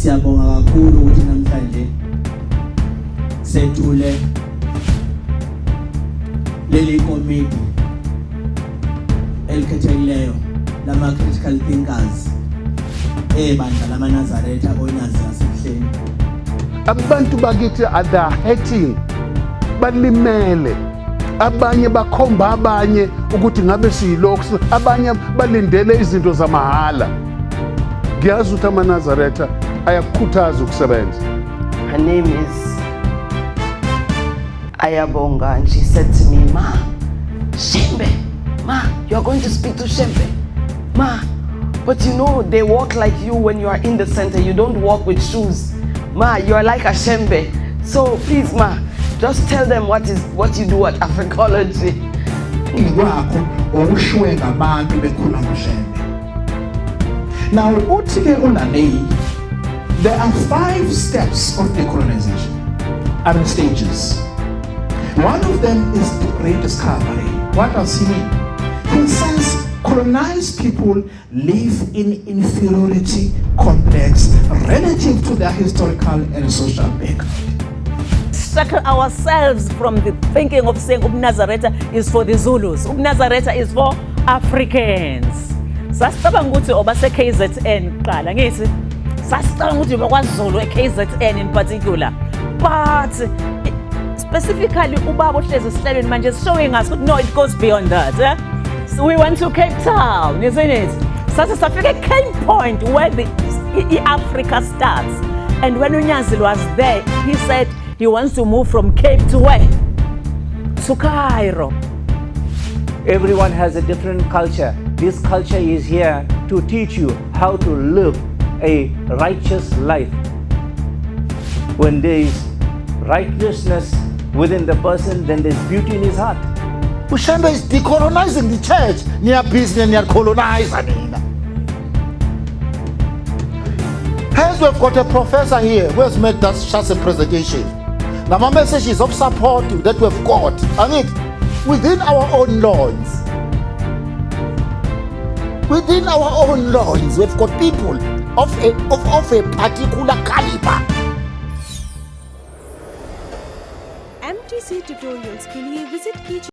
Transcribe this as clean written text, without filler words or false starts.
Siyabonga kakhulu ukuthi namhlanje sethule leli komiti elikhethekileyo lama critical thinkers ebandla lamaNazaretha onyazi yasebuhleni. Abantu bakithi are hurting, balimele, abanye bakhomba abanye ukuthi ngabe siyilokhu, abanye balindele izinto zamahala. Ngiyazi ukuthi amaNazaretha ayakukhuthaza ukusebenza. Her name is Ayabonga, and she said to me, "Ma, Shembe, Ma, you are going to speak to Shembe, Ma. But you know they walk like you when you are in the center. You don't walk with shoes, Ma. You are like a Shembe. So please, Ma, just tell them what you do at Africology." Now, there are 5 steps of decolonization. I mean stages. One of them is rediscovery. What does he mean? He says colonized people live in inferiority complex relative to their historical and social background. Shackle ourselves from the thinking of saying Nazaretha is for the Zulus. Nazaretha is for Africans. Sasicabanga ukuthi obase KZN qala ngithi sasicabanga ukuthi bakwaZulu eKZN in particular, but specifically ubaba ohlezi esihlelweni manje is showing us no, it goes beyond that. So we went to Cape Town, isn't it? Sasa safika Cape Point where the Africa starts, and when Unyazil was there, he said he wants to move from Cape to where? To Cairo. Everyone has a different culture. This culture is here to teach you how to live a righteous life. When there is righteousness within the person, then there's beauty in his heart. Ushembe is decolonizing the church. Near business, near colonizer. Hence, we've got a professor here who has made that just a presentation. Now, my message is of support that we've got. I mean, within our own lawns. Within our own lawns, we've got people of a particular caliber. MTC tutorials के लिए visit कीजिए